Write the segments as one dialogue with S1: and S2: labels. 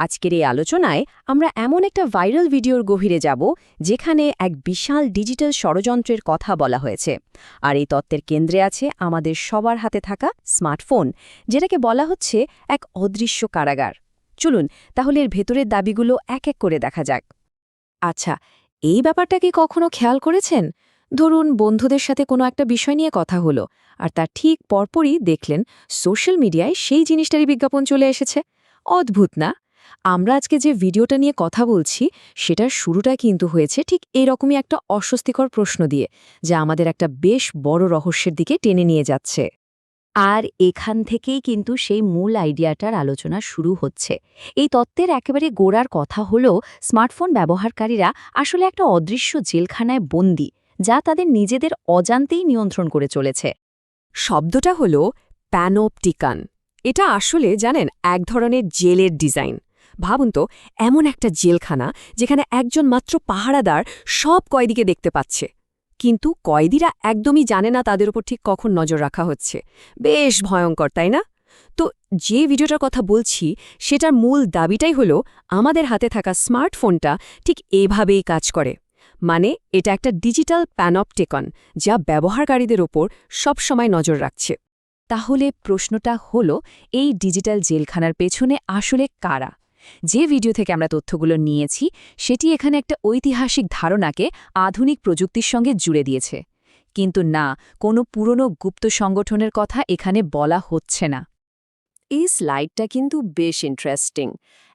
S1: আজকের এই আলোচনায় আমরা এমন একটা ভাইরাল ভিডিওর গভীরে যাব যেখানে এক বিশাল ডিজিটাল ষড়যন্ত্রের কথা বলা হয়েছে। আর এই তত্ত্বের কেন্দ্রে আছে আমাদের সবার হাতে থাকা স্মার্টফোন, যেটাকে বলা হচ্ছে এক অদৃশ্য কারাগার। চলুন তাহলে এর ভেতরের দাবিগুলো এক এক করে দেখা যাক।
S2: আচ্ছা, এই ব্যাপারটা কি কখনো খেয়াল করেছেন? ধরুন বন্ধুদের সাথে কোনো একটা বিষয় নিয়ে কথা হলো, আর তার ঠিক পরপরই দেখলেন সোশ্যাল মিডিয়ায় সেই জিনিসটারই বিজ্ঞাপন চলে এসেছে। অদ্ভুত না? আমরা আজকে যে ভিডিওটা নিয়ে কথা বলছি সেটার শুরুটা কিন্তু হয়েছে ঠিক এরকমই একটা অস্বস্তিকর প্রশ্ন দিয়ে, যা আমাদের একটা বেশ বড় রহস্যের দিকে টেনে নিয়ে যাচ্ছে।
S1: আর এখান থেকেই কিন্তু সেই মূল আইডিয়াটার আলোচনা শুরু হচ্ছে। এই তত্ত্বের একেবারে গোড়ার কথা হলো স্মার্টফোন ব্যবহারকারীরা আসলে একটা অদৃশ্য জেলখানায় বন্দী, যা তাদের নিজেদের অজান্তেই নিয়ন্ত্রণ করে চলেছে।
S2: শব্দটা হলো প্যানোপটিকান। এটা আসলে জানেন এক ধরনের জেলের ডিজাইন। ভাবুন তো, এমন একটা জেলখানা যেখানে একজন মাত্র পাহারাদার সব কয়েদিকে দেখতে পাচ্ছে, কিন্তু কয়েদিরা একদমই জানে না তাদের উপর ঠিক কখন নজর রাখা হচ্ছে। বেশ ভয়ঙ্কর, তাই না? তো যে ভিডিওটার কথা বলছি সেটার মূল দাবিটাই হলো আমাদের হাতে থাকা স্মার্টফোনটা ঠিক এভাবেই কাজ করে। মানে এটা একটা ডিজিটাল প্যানপটেকন, যা ব্যবহারকারীদের ওপর সবসময় নজর রাখছে।
S1: তাহলে প্রশ্নটা হলো, এই ডিজিটাল জেলখানার পেছনে আসলে কারা? যে ভিডিও থেকে আমরা তথ্যগুলো নিয়েছি সেটি এখানে একটা ঐতিহাসিক ধারণাকে আধুনিক প্রযুক্তির সঙ্গে জুড়ে দিয়েছে। কিন্তু না, কোনো পুরনো গুপ্ত সংগঠনের কথা এখানে বলা হচ্ছে না।
S2: এই স্লাইডটা কিন্তু বেশ ইন্টারেস্টিং।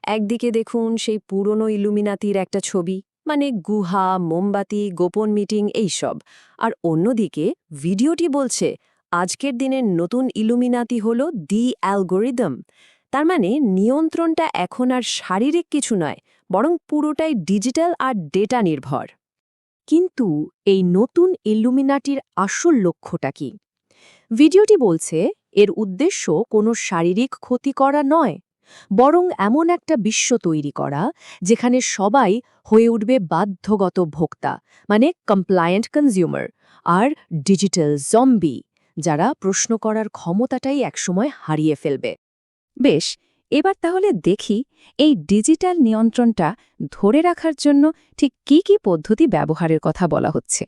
S2: একদিকে দেখুন সেই পুরনো ইলুমিনাতির একটা ছবি, মানে গুহা, মোমবাতি, গোপন মিটিং এইসব। আর অন্যদিকে ভিডিওটি বলছে আজকের দিনের নতুন ইলুমিনাতি হল দি অ্যালগোরিদম। তার মানে নিয়ন্ত্রণটা এখন আর শারীরিক কিছু নয়, বরং পুরোটাই ডিজিটাল আর ডেটা নির্ভর। কিন্তু এই নতুন ইলুমিনাটির আসল লক্ষ্যটা কি? ভিডিওটি বলছে এর উদ্দেশ্য কোনো শারীরিক ক্ষতি করা নয়, বরং এমন একটা বিশ্ব তৈরি করা যেখানে সবাই হয়ে উঠবে বাধ্যগত ভোক্তা, মানে কমপ্লায়েন্ট কনজিউমার, আর ডিজিটাল জম্বি, যারা প্রশ্ন করার ক্ষমতাটাই একসময় হারিয়ে ফেলবে।
S1: বেশ, এবার তাহলে দেখি এই ডিজিটাল নিয়ন্ত্রণটা ধরে রাখার জন্য ঠিক কি কি পদ্ধতি ব্যবহারের কথা বলা হচ্ছে।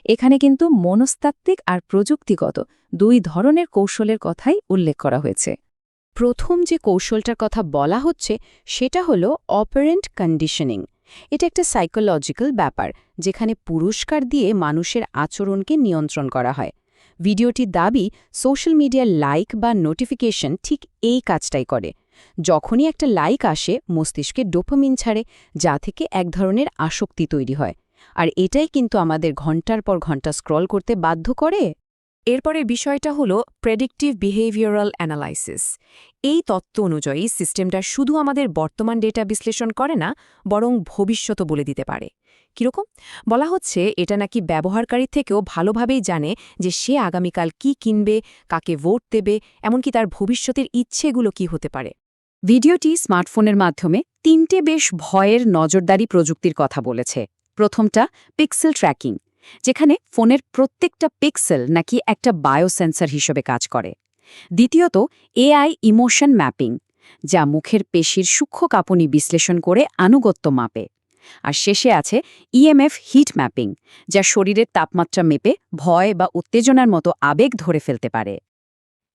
S1: এখানে কিন্তু মনস্তাত্ত্বিক আর প্রযুক্তিগত দুই ধরনের কৌশলের কথাই উল্লেখ করা হয়েছে। প্রথম যে কৌশলটার কথা বলা হচ্ছে সেটা হলো অপারেন্ট কন্ডিশনিং। এটা একটা সাইকোলজিক্যাল ব্যাপার, যেখানে পুরস্কার দিয়ে মানুষের আচরণকে নিয়ন্ত্রণ করা হয়। ভিডিওটির দাবি সোশ্যাল মিডিয়ার লাইক বা নোটিফিকেশন ঠিক এই কাজটাই করে। যখনই একটা লাইক আসে মস্তিষ্কে ডোপামিন ছাড়ে, যা থেকে এক ধরনের আসক্তি তৈরি হয়। আর এটাই কিন্তু আমাদের ঘন্টার পর ঘন্টা স্ক্রল করতে বাধ্য করে।
S2: এরপরে বিষয়টা হলো প্রেডিক্টিভ বিহেভিয়ারাল অ্যানালাইসিস। এই তত্ত্ব অনুযায়ী সিস্টেমটা শুধু আমাদের বর্তমান ডেটা বিশ্লেষণ করে না, বরং ভবিষ্যতও বলে দিতে পারে। কীরকম? বলা হচ্ছে এটা নাকি ব্যবহারকারীর থেকেও ভালোভাবেই জানে যে সে আগামীকাল কি কিনবে, কাকে ভোট দেবে, এমনকি তার ভবিষ্যতের ইচ্ছেগুলো কি হতে পারে।
S1: ভিডিওটি স্মার্টফোনের মাধ্যমে তিনটে বেশ ভয়ের নজরদারি প্রযুক্তির কথা বলেছে। প্রথমটা পিক্সেল ট্র্যাকিং, যেখানে ফোনের প্রত্যেকটা পিক্সেল নাকি একটা বায়োসেন্সর হিসেবে কাজ করে। দ্বিতীয়ত এআই ইমোশন ম্যাপিং, যা মুখের পেশির সূক্ষ্ম কাঁপুনি বিশ্লেষণ করে আনুগত্য মাপে। আর শেষে আছে ইএমএফ হিট ম্যাপিং, যা শরীরের তাপমাত্রা মেপে ভয় বা উত্তেজনার মতো আবেগ ধরে ফেলতে পারে।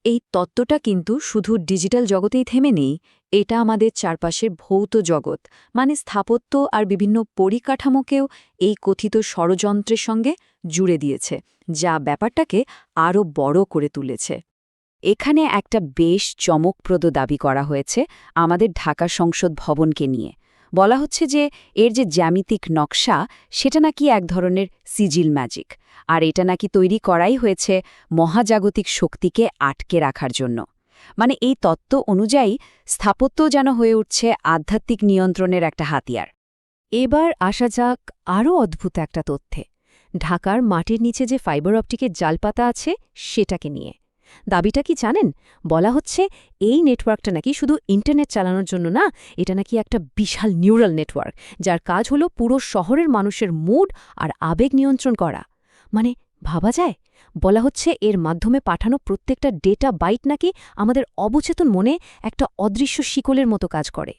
S2: এই তত্ত্বটা কিন্তু শুধু ডিজিটাল জগতেই থেমে নেই, এটা আমাদের চারপাশের ভৌত জগৎ, মানে স্থাপত্য আর বিভিন্ন পরিকাঠামোকেও এই কথিত ষড়যন্ত্রের সঙ্গে জুড়ে দিয়েছে, যা ব্যাপারটাকে আরও বড় করে তুলেছে।
S1: এখানে একটা বেশ চমকপ্রদ দাবি করা হয়েছে আমাদের ঢাকা সংসদ ভবনকে নিয়ে। বলা হচ্ছে যে এর যে জ্যামিতিক নকশা সেটা নাকি এক ধরনের সিজিল ম্যাজিক, আর এটা নাকি তৈরি করাই হয়েছে মহাজাগতিক শক্তিকে আটকে রাখার জন্য। মানে এই তত্ত্ব অনুযায়ী স্থাপত্য যেন হয়ে উঠছে আধ্যাত্মিক নিয়ন্ত্রণের একটা হাতিয়ার।
S2: এবার আসা যাক আরও অদ্ভুত একটা তথ্যে, ঢাকার মাটির নিচে যে ফাইবার অপটিকের জালপাতা আছে সেটাকে নিয়ে। দাবিটা কি জানেন? বলা হচ্ছে এই নেটওয়ার্কটা নাকি শুধু ইন্টারনেট চালানোর জন্য না, এটা নাকি একটা বিশাল নিউরাল নেটওয়ার্ক, যার কাজ হলো পুরো শহরের মানুষের মুড আর আবেগ নিয়ন্ত্রণ করা। মানে ভাবা যায়, বলা হচ্ছে এর মাধ্যমে পাঠানো প্রত্যেকটা ডেটা বাইট নাকি আমাদের অবচেতন মনে একটা অদৃশ্য শিকলের মতো কাজ করে।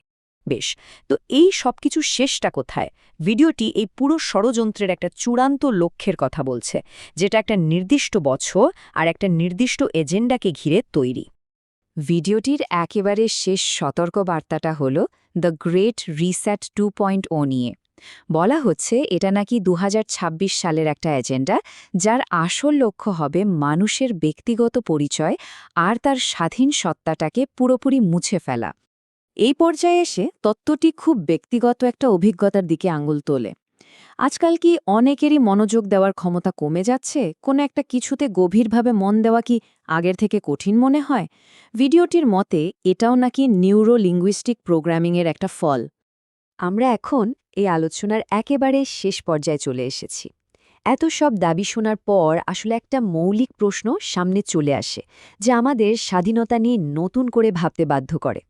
S3: বেশ, তো এই সবকিছু শেষটা কোথায়? ভিডিওটি এই পুরো ষড়যন্ত্রের একটা চূড়ান্ত লক্ষ্যের কথা বলছে, যেটা একটা নির্দিষ্ট বছর আর একটা নির্দিষ্ট এজেন্ডাকে ঘিরে তৈরি।
S1: ভিডিওটির একেবারে শেষ সতর্ক বার্তাটা হল দ্য গ্রেট রিসেট 2.0 নিয়ে। বলা হচ্ছে এটা নাকি 2026 সালের একটা এজেন্ডা, যার আসল লক্ষ্য হবে মানুষের ব্যক্তিগত পরিচয় আর তার স্বাধীন সত্তাটাকে পুরোপুরি মুছে ফেলা। এই পর্যায়ে এসে তত্ত্বটি খুব ব্যক্তিগত একটা অভিজ্ঞতার দিকে আঙুল তোলে। আজকাল কি অনেকেরই মনোযোগ দেওয়ার ক্ষমতা কমে যাচ্ছে? কোনো একটা কিছুতে গভীরভাবে মন দেওয়া কি আগের থেকে কঠিন মনে হয়? ভিডিওটির মতে এটাও নাকি নিউরো লিঙ্গুইস্টিক প্রোগ্রামিংয়ের একটা ফল। আমরা এখন এই আলোচনার একেবারে শেষ পর্যায়ে চলে এসেছি। এত সব দাবি শোনার পর আসলে একটা মৌলিক প্রশ্ন সামনে চলে আসে, যা আমাদের স্বাধীনতা নিয়ে নতুন করে ভাবতে বাধ্য করে।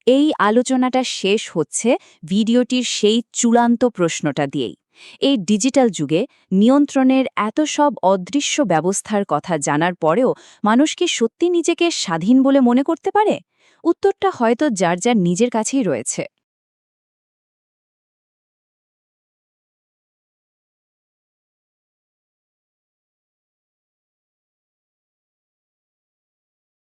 S1: এই আলোচনাটা শেষ হচ্ছে ভিডিওটির সেই চূড়ান্ত প্রশ্নটা দিয়েই। এই ডিজিটাল যুগে নিয়ন্ত্রণের এত সব অদৃশ্য ব্যবস্থার কথা জানার পরেও মানুষ কি সত্যি নিজেকে স্বাধীন বলে মনে করতে পারে? উত্তরটা হয়তো যার যার নিজের কাছেই রয়েছে।